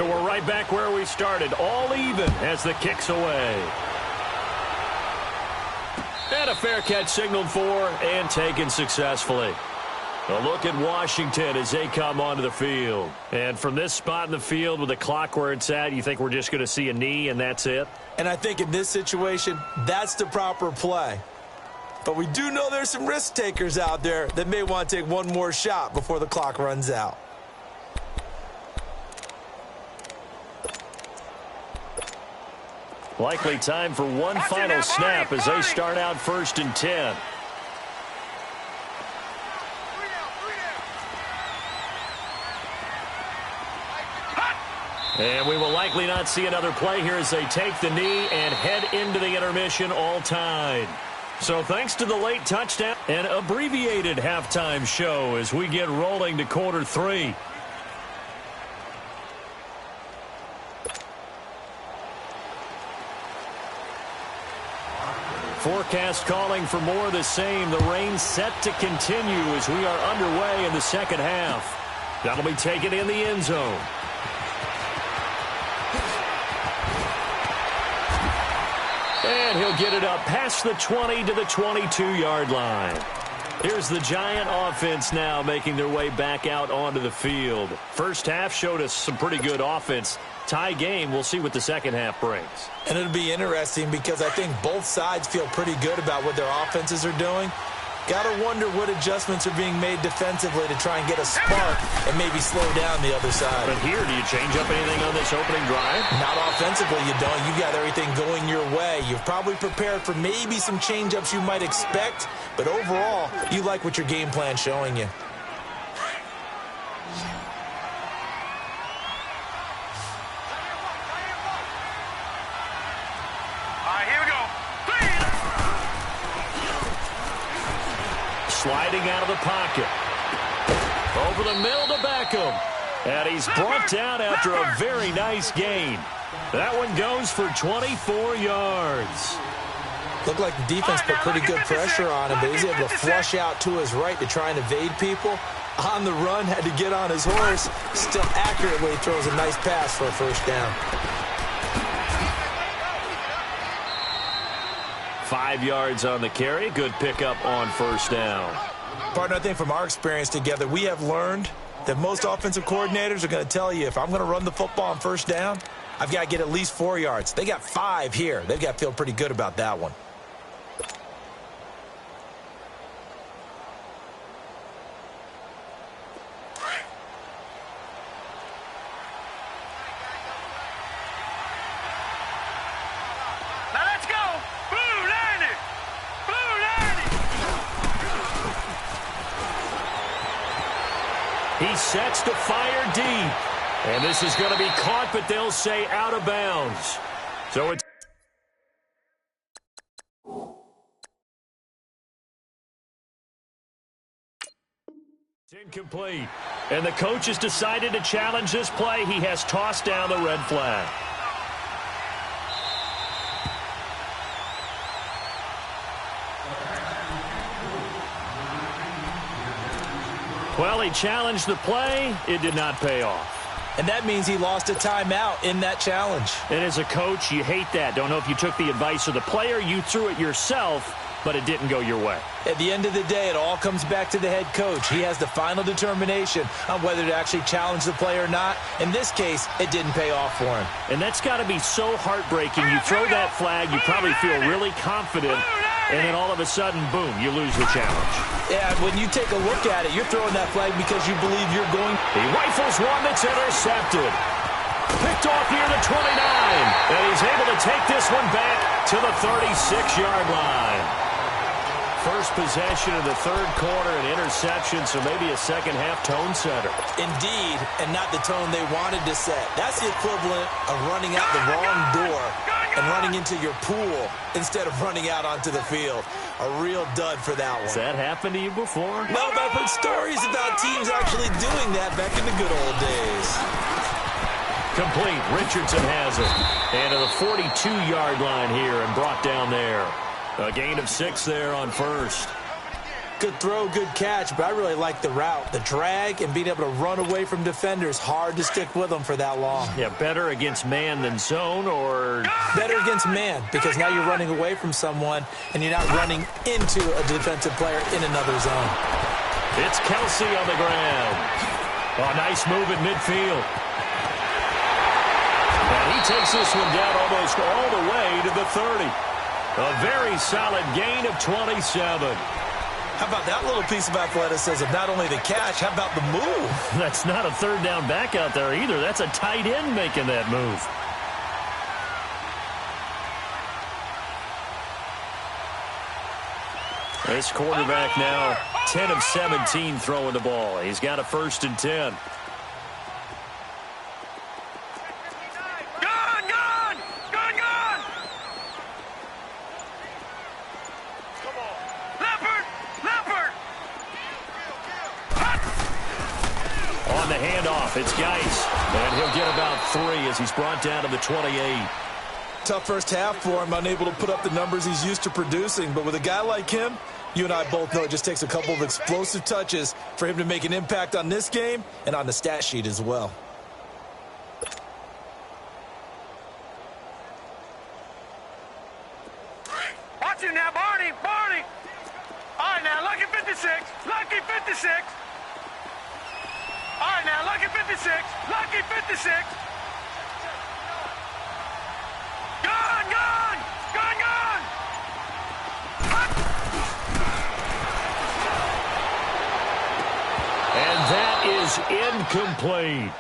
So we're right back where we started, all even as the kick's away. And a fair catch signaled for and taken successfully. A look at Washington as they come onto the field. And from this spot in the field with the clock where it's at, you think we're just going to see a knee and that's it? And I think in this situation, that's the proper play. But we do know there's some risk takers out there that may want to take one more shot before the clock runs out. Likely time for one final snap as they start out 1st and 10. And we will likely not see another play here as they take the knee and head into the intermission all tied. So thanks to the late touchdown, an abbreviated halftime show as we get rolling to quarter 3. Forecast calling for more of the same. The rain set to continue as we are underway in the second half. That'll be taken in the end zone. And he'll get it up past the 20 to the 22-yard line. Here's the Giant offense now making their way back out onto the field. First half showed us some pretty good offense. Tie game, we'll see what the second half brings. And it'll be interesting because I think both sides feel pretty good about what their offenses are doing. Got to wonder what adjustments are being made defensively to try and get a spark and maybe slow down the other side. But here, do you change up anything on this opening drive? Not offensively, you don't. You got everything going your way. You've probably prepared for maybe some change-ups you might expect, but overall, you like what your game plan's showing you. Sliding out of the pocket. Over the middle to Beckham. And he's brought down after a very nice gain. That one goes for 24 yards. Looked like the defense put pretty good pressure on him, but he's able to flush out to his right to try and evade people. On the run, had to get on his horse. Still accurately throws a nice pass for a first down. 5 yards on the carry. Good pickup on first down. Partner, I think from our experience together, we have learned that most offensive coordinators are going to tell you, if I'm going to run the football on first down, I've got to get at least 4 yards. They got 5 here. They've got to feel pretty good about that one. He sets to fire deep. And this is going to be caught, but they'll say out of bounds. So it's incomplete. And the coach has decided to challenge this play. He has tossed down the red flag. Well, he challenged the play. It did not pay off. And that means he lost a timeout in that challenge. And as a coach, you hate that. Don't know if you took the advice of the player. You threw it yourself, but it didn't go your way. At the end of the day, it all comes back to the head coach. He has the final determination on whether to actually challenge the play or not. In this case, it didn't pay off for him. And that's got to be so heartbreaking. You throw that flag, you probably feel really confident, and then all of a sudden, boom, you lose the challenge. Yeah, when you take a look at it, you're throwing that flag because you believe you're going. He rifles one that's intercepted. Picked off near the 29. And he's able to take this one back to the 36-yard line. First possession of the third quarter, an interception, so maybe a second-half tone setter. Indeed, and not the tone they wanted to set. That's the equivalent of running out the wrong door and running into your pool instead of running out onto the field. A real dud for that one. Has that happened to you before? No, but I've heard stories about teams actually doing that back in the good old days. Complete. Richardson has it. And to the 42-yard line here and brought down there. A gain of 6 there on first. Good throw, good catch, but I really like the route. The drag and being able to run away from defenders, hard to stick with them for that long. Yeah, better against man than zone, or... Better against man, because now you're running away from someone and you're not running into a defensive player in another zone. It's Kelsey on the ground. Oh, nice move at midfield. And he takes this one down almost all the way to the 30. A very solid gain of 27. How about that little piece of athleticism? Not only the catch, how about the move? That's not a third down back out there either. That's a tight end making that move. This quarterback now 10 of 17 throwing the ball. He's got a 1st and 10. It's Geis, and he'll get about 3 as he's brought down to the 28. Tough first half for him, unable to put up the numbers he's used to producing. But with a guy like him, you and I both know it just takes a couple of explosive touches for him to make an impact on this game and on the stat sheet as well. Watch him now, Barney, Barney. All right, now, lucky 56, lucky 56. All right, now, lucky 56, lucky 56. Gone, gone, gone, gone. And that is incomplete.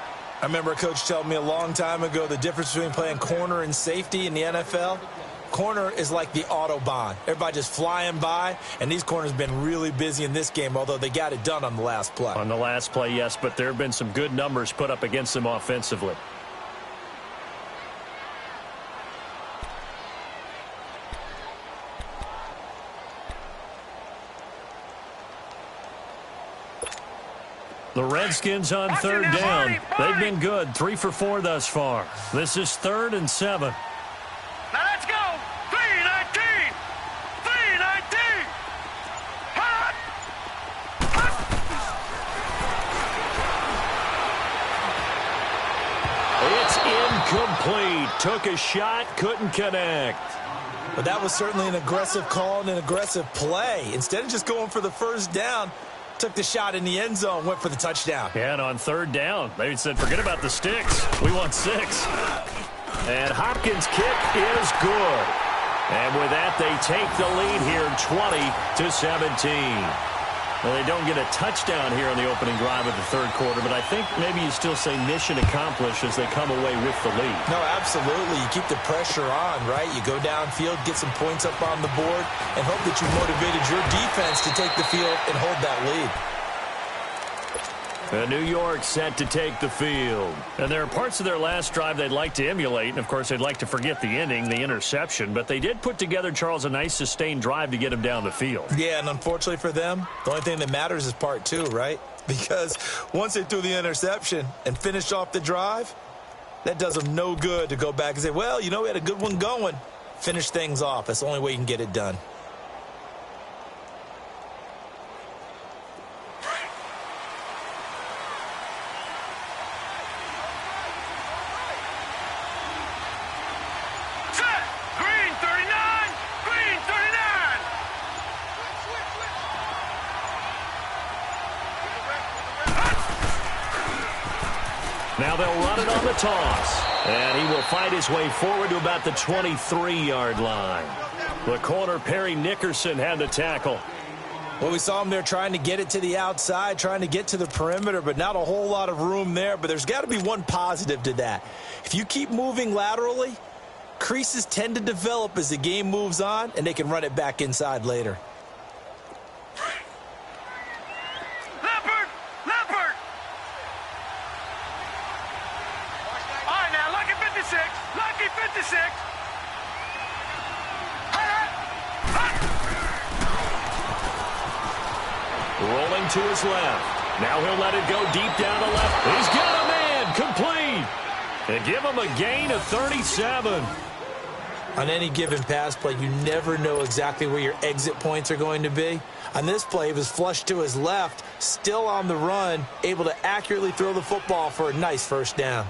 I remember a coach telling me a long time ago the difference between playing corner and safety in the NFL. Corner is like the Autobahn. Everybody just flying by, and these corners have been really busy in this game, although they got it done on the last play. On the last play, yes, but there have been some good numbers put up against them offensively. The Redskins on 3rd down. They've been good, 3 for 4 thus far. This is 3rd and 7. Now let's go. 3-19. 3-19. Hot. It's incomplete. Took a shot, couldn't connect. But that was certainly an aggressive call and an aggressive play. Instead of just going for the first down, took the shot in the end zone, went for the touchdown. Yeah, and on 3rd down, they said, forget about the sticks. We want 6. And Hopkins' kick is good. And with that, they take the lead here 20-17. Well, they don't get a touchdown here in the opening drive of the 3rd quarter, but I think maybe you still say mission accomplished as they come away with the lead. No, absolutely. You keep the pressure on, right? You go downfield, get some points up on the board, and hope that you motivated your defense to take the field and hold that lead. New York set to take the field. And there are parts of their last drive they'd like to emulate, and of course they'd like to forget the ending, the interception, but they did put together, Charles, a nice sustained drive to get him down the field. Yeah, and unfortunately for them, the only thing that matters is part 2, right? Because once they threw the interception and finished off the drive, that does them no good to go back and say, well, you know, we had a good one going. Finish things off. That's the only way you can get it done. Now they'll run it on the toss. And he will fight his way forward to about the 23-yard line. The corner, Perry Nickerson, had the tackle. Well, we saw him there trying to get it to the outside, trying to get to the perimeter, but not a whole lot of room there. But there's got to be one positive to that. If you keep moving laterally, creases tend to develop as the game moves on, and they can run it back inside later. Rolling to his left. Now he'll let it go deep down the left. He's got a man complete. And give him a gain of 37. On any given pass play, you never know exactly where your exit points are going to be. On this play, he was flushed to his left, still on the run, able to accurately throw the football for a nice first down.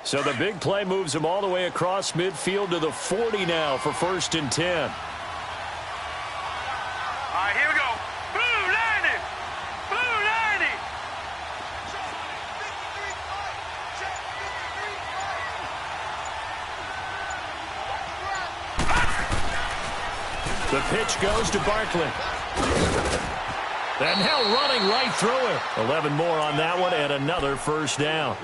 So the big play moves him all the way across midfield to the 40 now for 1st and 10. All right, here we go. Blue 90. Blue 90. The pitch goes to Barkley. And now running right through it. 11 more on that one and another first down.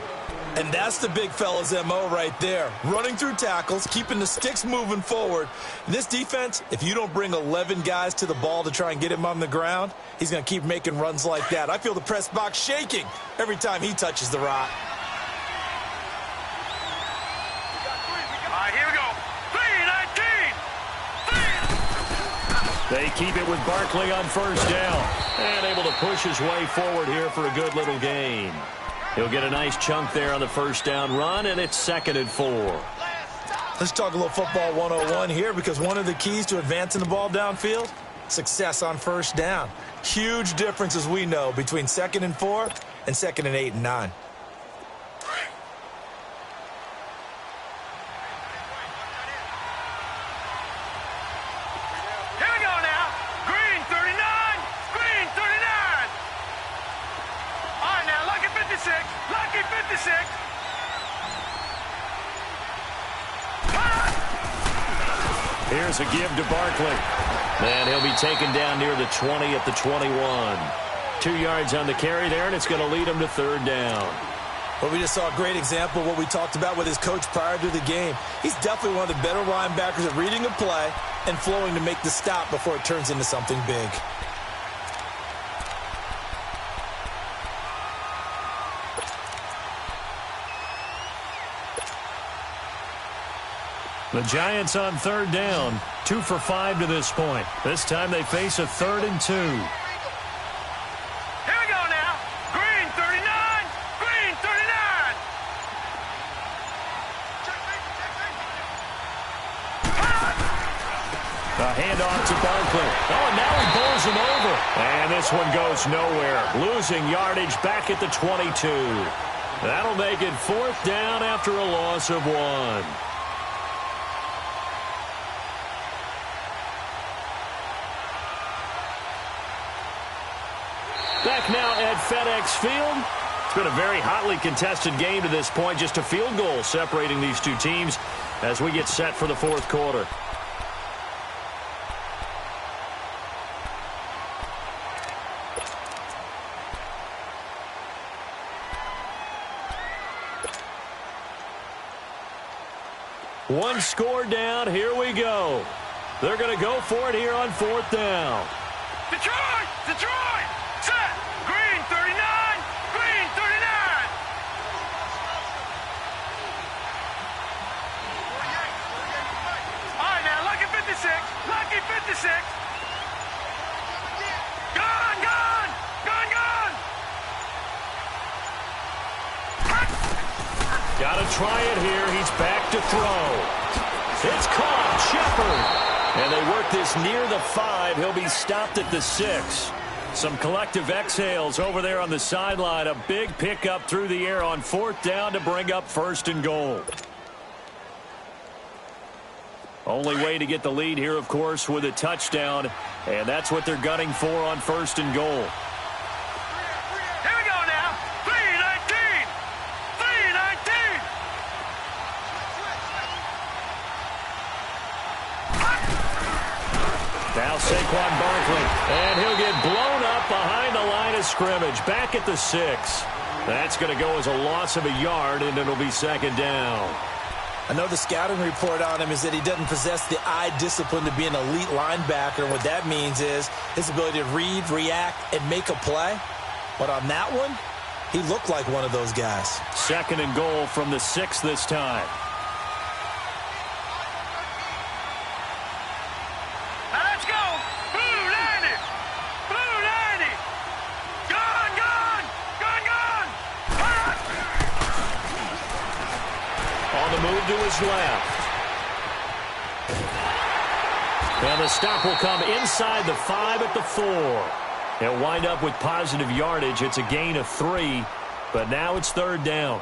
And that's the big fella's MO right there. Running through tackles, keeping the sticks moving forward. This defense, if you don't bring 11 guys to the ball to try and get him on the ground, he's going to keep making runs like that. I feel the press box shaking every time he touches the rock. All right, here we go. 3-19. They keep it with Barkley on first down. And able to push his way forward here for a good little gain. He'll get a nice chunk there on the first down run, and it's 2nd and 4. Let's talk a little football 101 here, because one of the keys to advancing the ball downfield, success on first down. Huge difference, as we know, between 2nd and 4 and 2nd and 8 and 9. Here we go now. Green 39. Green 39. All right, now, lucky 56. Lucky 56. Here's a give to Barkley. And he'll be taken down near the 20 at the 21. 2 yards on the carry there, and it's going to lead him to 3rd down. But we just saw a great example of what we talked about with his coach prior to the game. He's definitely one of the better linebackers at reading a play and flowing to make the stop before it turns into something big. The Giants on 3rd down, 2 for 5 to this point. This time they face a 3rd and 2. Here we go now. Green 39. Green 39. The handoff to Barkley. Oh, and now he bowls him over. And this one goes nowhere. Losing yardage back at the 22. That'll make it 4th down after a loss of 1. Back now at FedEx Field. It's been a very hotly contested game to this point. Just a field goal separating these two teams as we get set for the 4th quarter. One score down. Here we go. They're going to go for it here on 4th down. Detroit! Detroit! Set! Green 39! Green 39! All right, now, lucky 56! Lucky 56! Gone! Gone! Gone! Gone! Got to try it here. He's back to throw. It's caught. Shepard. And they work this near the 5. He'll be stopped at the 6. Some collective exhales over there on the sideline. A big pickup through the air on 4th down to bring up 1st and goal. Only way to get the lead here, of course, with a touchdown. And that's what they're gunning for on 1st and goal. Here we go now. 3-19! 3-19! Now Saquon Barkley, and he'll get blown up behind the line of scrimmage, back at the 6. That's going to go as a loss of a yard, and it'll be 2nd down. I know the scouting report on him is that he doesn't possess the eye discipline to be an elite linebacker, and what that means is his ability to read, react, and make a play. But on that one, he looked like one of those guys. 2nd and goal from the 6 this time. Now let's go! Blue 90! Blue 90! Gone! Gone! Gone! Gone! will move to his left. And the stop will come inside the 5 at the 4. He'll wind up with positive yardage. It's a gain of 3, but now it's 3rd down.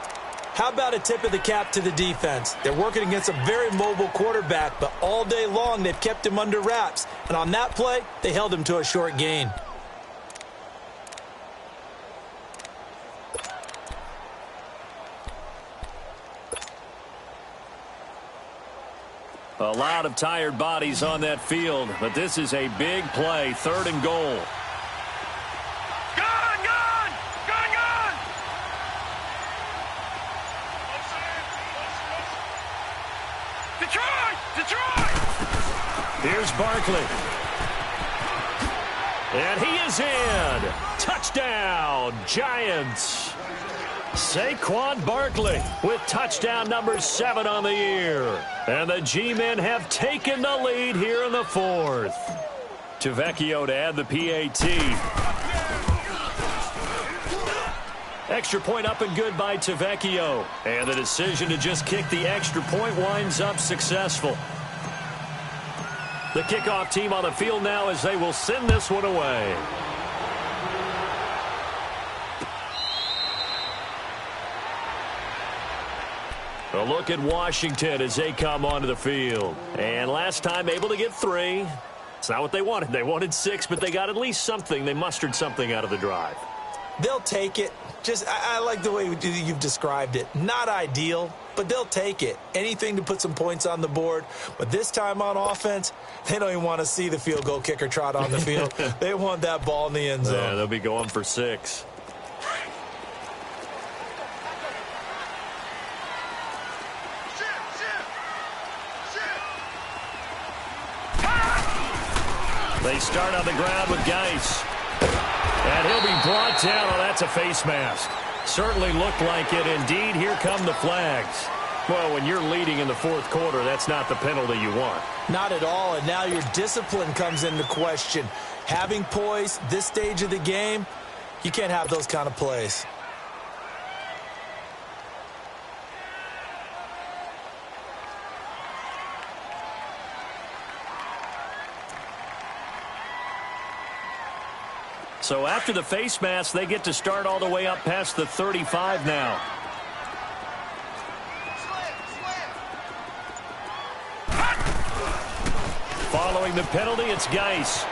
How about a tip of the cap to the defense? They're working against a very mobile quarterback, but all day long they've kept him under wraps. And on that play, they held him to a short gain. A lot of tired bodies on that field, but this is a big play, 3rd and goal. Gun, gun! Gun, gun! Detroit! Detroit! Here's Barkley. And he is in. Touchdown, Giants. Saquon Barkley with touchdown number 7 on the year. And the G-men have taken the lead here in the 4th. Tavecchio to add the PAT. Extra point up and good by Tavecchio. And the decision to just kick the extra point winds up successful. The kickoff team on the field now as they will send this one away. A look at Washington as they come onto the field. And last time able to get 3. It's not what they wanted. They wanted 6, but they got at least something. They mustered something out of the drive. They'll take it. I like the way you've described it. Not ideal, but they'll take it. Anything to put some points on the board. But this time on offense, they don't even want to see the field goal kicker trot on the field. They want that ball in the end zone. Yeah, they'll be going for 6. They start on the ground with Geis. And he'll be brought down. Oh, that's a face mask. Certainly looked like it. Indeed, here come the flags. Well, when you're leading in the 4th quarter, that's not the penalty you want. Not at all, and now your discipline comes into question. Having poise this stage of the game, you can't have those kind of plays. So after the face mask, they get to start all the way up past the 35 now. Following the penalty, it's Geis.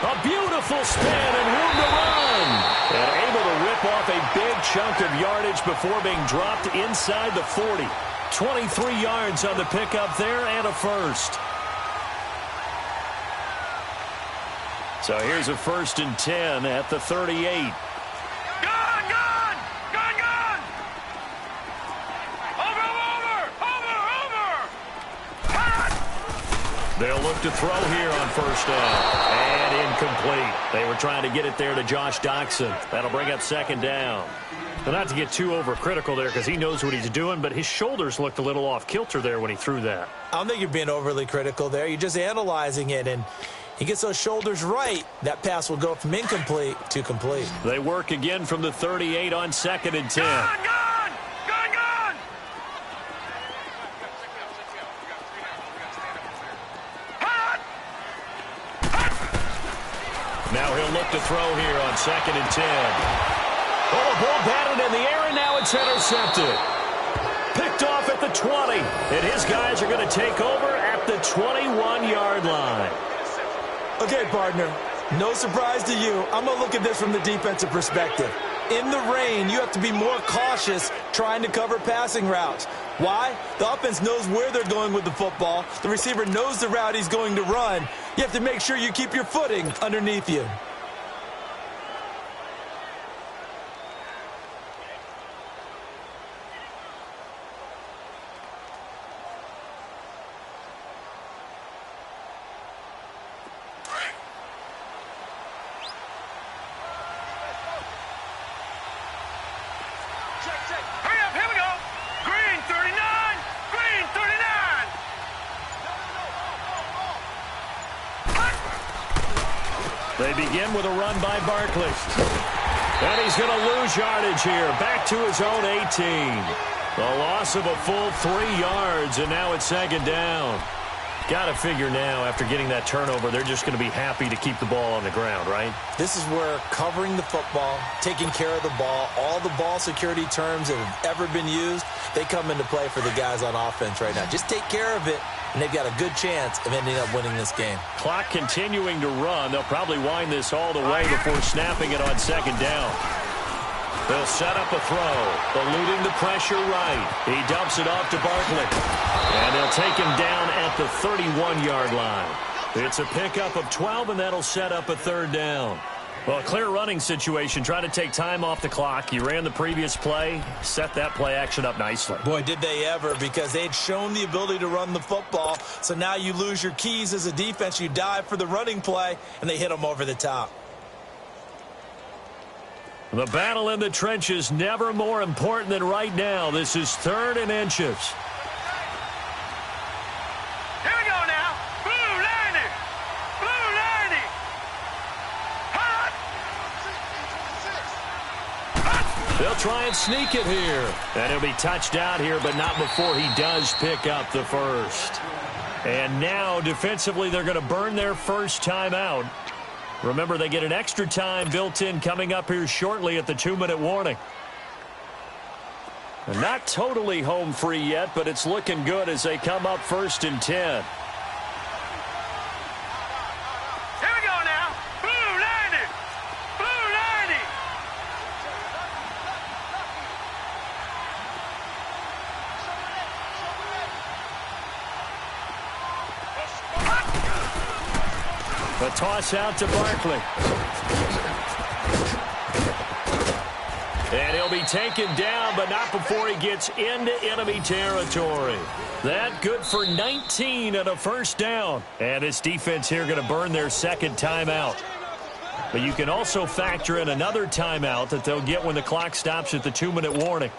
A beautiful spin and room to run. And able to rip off a big chunk of yardage before being dropped inside the 40. 23 yards on the pickup there and a first. So here's a 1st and 10 at the 38. Gun, gun! Gun, gun! Over! They'll look to throw here on 1st down. And incomplete. They were trying to get it there to Josh Doxson. That'll bring up 2nd down. Well, not to get too overcritical there because he knows what he's doing, but his shoulders looked a little off kilter there when he threw that. I don't think you're being overly critical there. You're just analyzing it, and he gets those shoulders right, that pass will go from incomplete to complete. They work again from the 38 on 2nd and 10. Gun, gun! Gun, gun! Now he'll look to throw here on 2nd and 10. Oh, the ball batted in the air, and now it's intercepted. Picked off at the 20, and his guys are going to take over at the 21-yard line. Okay, partner, no surprise to you. I'm going to look at this from the defensive perspective. In the rain, you have to be more cautious trying to cover passing routes. Why? The offense knows where they're going with the football. The receiver knows the route he's going to run. You have to make sure you keep your footing underneath you. Hurry up, here we go! Green 39! Green 39! They begin with a run by Barkley. And he's going to lose yardage here. Back to his own 18. A loss of a full 3 yards, and now it's second down. Got to figure now, after getting that turnover, they're just going to be happy to keep the ball on the ground, right? This is where covering the football, taking care of the ball, all the ball security terms that have ever been used, they come into play for the guys on offense right now. Just take care of it, and they've got a good chance of ending up winning this game. Clock continuing to run. They'll probably wind this all the way before snapping it on second down. They'll set up a throw, eluding the pressure right. He dumps it off to Barkley. And they'll take him down at the 31-yard line. It's a pickup of 12, and that'll set up a third down. Well, a clear running situation. Try to take time off the clock. You ran the previous play, set that play action up nicely. Boy, did they ever, because they'd shown the ability to run the football. So now you lose your keys as a defense. You dive for the running play, and they hit them over the top. The battle in the trenches never more important than right now. This is 3rd and inches. Here we go now. Blue 90. Blue 90. Hot. They'll try and sneak it here. And he'll be touched out here, but not before he does pick up the first. And now, defensively, they're going to burn their first timeout. Remember, they get an extra time built in coming up here shortly at the 2-minute warning. And not totally home free yet, but it's looking good as they come up 1st and 10. Here we go now. Blue 90. Blue 90. The toss out to Barkley. And he'll be taken down, but not before he gets into enemy territory. That good for 19 and a first down. And this defense here going to burn their second timeout. But you can also factor in another timeout that they'll get when the clock stops at the 2-minute warning.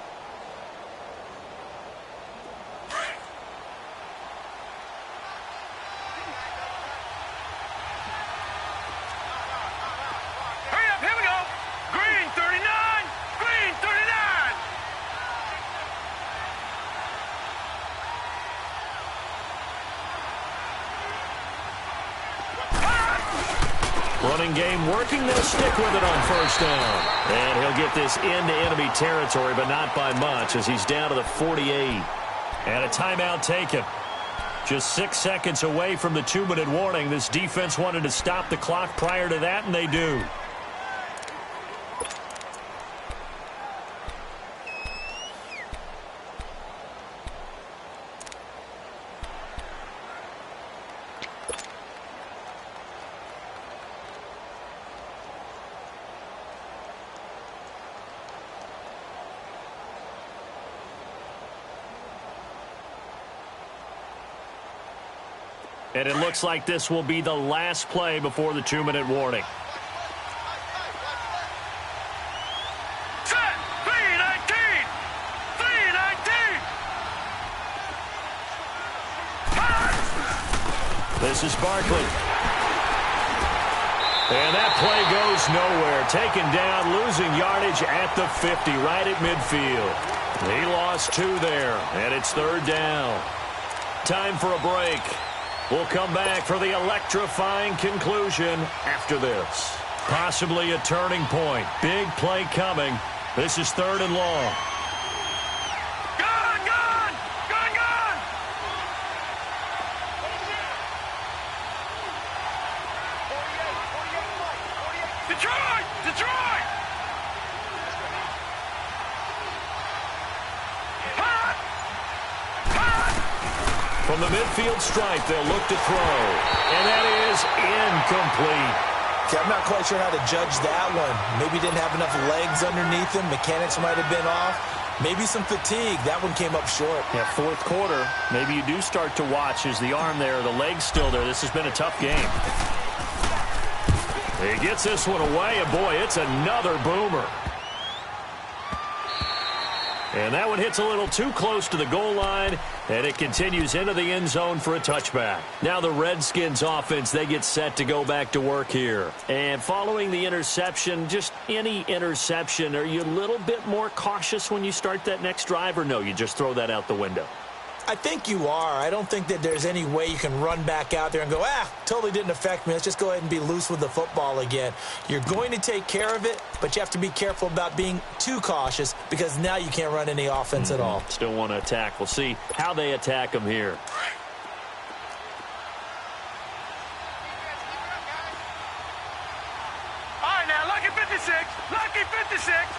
Running game working. They'll stick with it on first down. And he'll get this into enemy territory, but not by much as he's down to the 48. And a timeout taken. Just 6 seconds away from the 2-minute warning. This defense wanted to stop the clock prior to that, and they do. And it looks like this will be the last play before the 2-minute warning. Set. 319. 319. This is Barkley. And that play goes nowhere. Taken down, losing yardage at the 50, right at midfield. He lost 2 there, and it's 3rd down. Time for a break. We'll come back for the electrifying conclusion after this. Possibly a turning point. Big play coming. This is 3rd and long. Gone, gone, gone, gone. Detroit, Detroit. Hot, hot. From the midfield stripe, they'll look to throw. And that is incomplete. Okay, I'm not quite sure how to judge that one. Maybe didn't have enough legs underneath him. Mechanics might have been off. Maybe some fatigue. That one came up short. Yeah, 4th quarter. Maybe you do start to watch as the arm there, the leg's still there. This has been a tough game. He gets this one away, and boy, it's another boomer. And that one hits a little too close to the goal line, and it continues into the end zone for a touchback. Now the Redskins offense, they get set to go back to work here. And following the interception, just any interception, are you a little bit more cautious when you start that next drive, or no, you just throw that out the window? I think you are. I don't think that there's any way you can run back out there and go, totally didn't affect me. Let's just go ahead and be loose with the football again. You're going to take care of it, but you have to be careful about being too cautious because now you can't run any offense at all. Still want to attack. We'll see how they attack them here. All right, now, lucky 56. Lucky 56.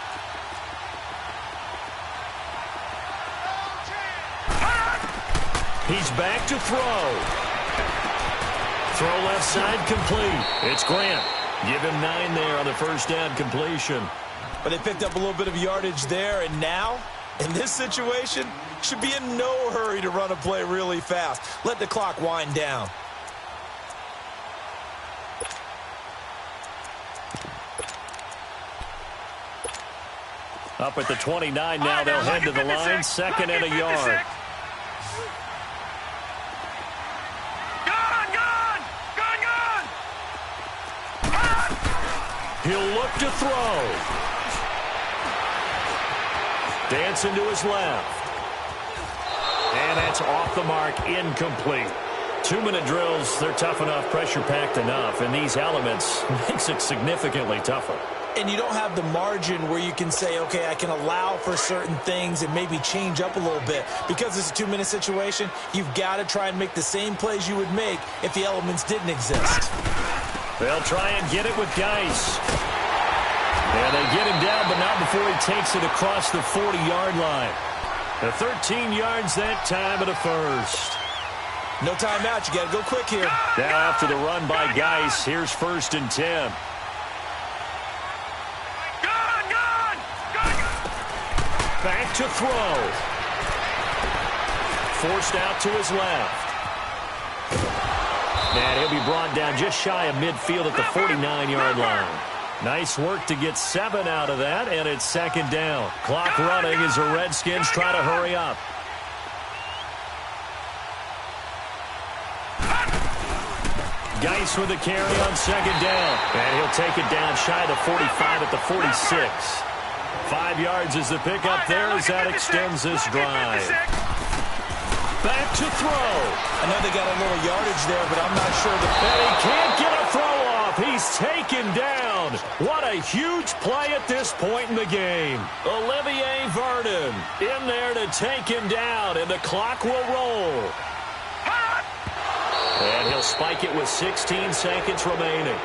He's back to throw. Throw left side complete. It's Grant. Give him 9 there on the first down completion. But they picked up a little bit of yardage there, and now, in this situation, should be in no hurry to run a play really fast. Let the clock wind down. Up at the 29 now, they'll head to the line. Second and a yard. He'll look to throw. Dancing to his left. And that's off the mark, incomplete. 2-minute drills, they're tough enough, pressure-packed enough, and these elements makes it significantly tougher. And you don't have the margin where you can say, okay, I can allow for certain things and maybe change up a little bit. Because it's a 2-minute situation, you've got to try and make the same plays you would make if the elements didn't exist. They'll try and get it with Geis. And they get him down, but not before he takes it across the 40-yard line. The 13 yards that time at a first. No timeout. You got to go quick here. Now after the run by Geis, here's 1st and 10. Back to throw. Forced out to his left. And he'll be brought down just shy of midfield at the 49-yard line. Nice work to get 7 out of that, and it's 2nd down. Clock running as the Redskins try to hurry up. Geis with the carry on 2nd down. And he'll take it down shy of the 45 at the 46. 5 yards is the pickup there as that extends this drive. Back to throw. I know they got a little yardage there, but I'm not sure that he can't get a throw off. He's taken down. What a huge play at this point in the game. Olivier Vernon in there to take him down, and the clock will roll. And he'll spike it with 16 seconds remaining.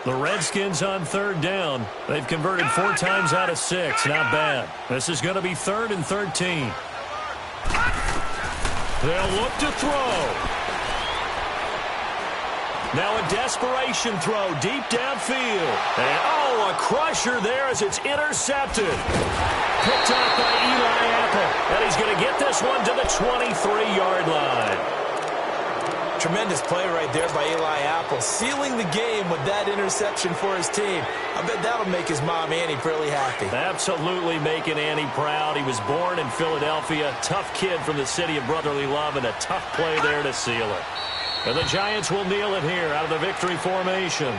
The Redskins on 3rd down. They've converted 4 times out of 6. Not bad. This is going to be 3rd and 13. They'll look to throw. Now a desperation throw deep downfield. And, a crusher there as it's intercepted. Picked up by Eli Apple. And he's going to get this one to the 23-yard line. Tremendous play right there by Eli Apple, sealing the game with that interception for his team. I bet that'll make his mom, Annie, really happy. Absolutely making Annie proud. He was born in Philadelphia. Tough kid from the city of brotherly love, and a tough play there to seal it. And the Giants will kneel it here out of the victory formation.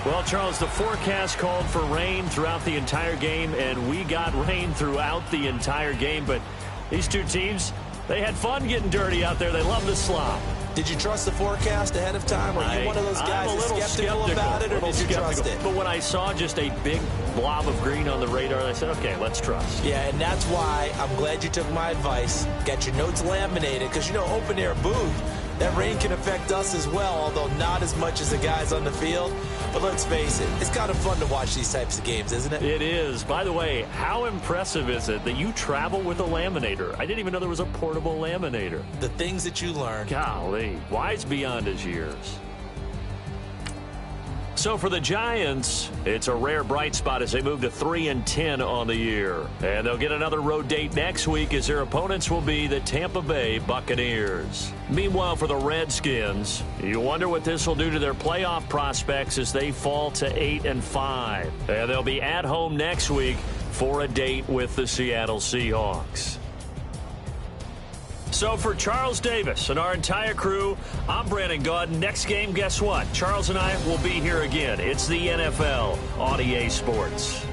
Well, Charles, the forecast called for rain throughout the entire game, and we got rain throughout the entire game. But these two teams, they had fun getting dirty out there. They love the slop. Did you trust the forecast ahead of time? Were you one of those guys that's skeptical about it, or did you trust it? But when I saw just a big blob of green on the radar, I said, okay, let's trust. Yeah, and that's why I'm glad you took my advice. Got your notes laminated, because, open air booth, that rain can affect us as well, although not as much as the guys on the field. But let's face it, it's kind of fun to watch these types of games, isn't it? It is. By the way, how impressive is it that you travel with a laminator? I didn't even know there was a portable laminator. The things that you learn. Golly, wise beyond his years. So for the Giants, it's a rare bright spot as they move to 3-10 on the year. And they'll get another road date next week as their opponents will be the Tampa Bay Buccaneers. Meanwhile, for the Redskins, you wonder what this will do to their playoff prospects as they fall to 8-5. And they'll be at home next week for a date with the Seattle Seahawks. So for Charles Davis and our entire crew, I'm Brandon Gaudin. Next game, guess what? Charles and I will be here again. It's the NFL on EA Sports.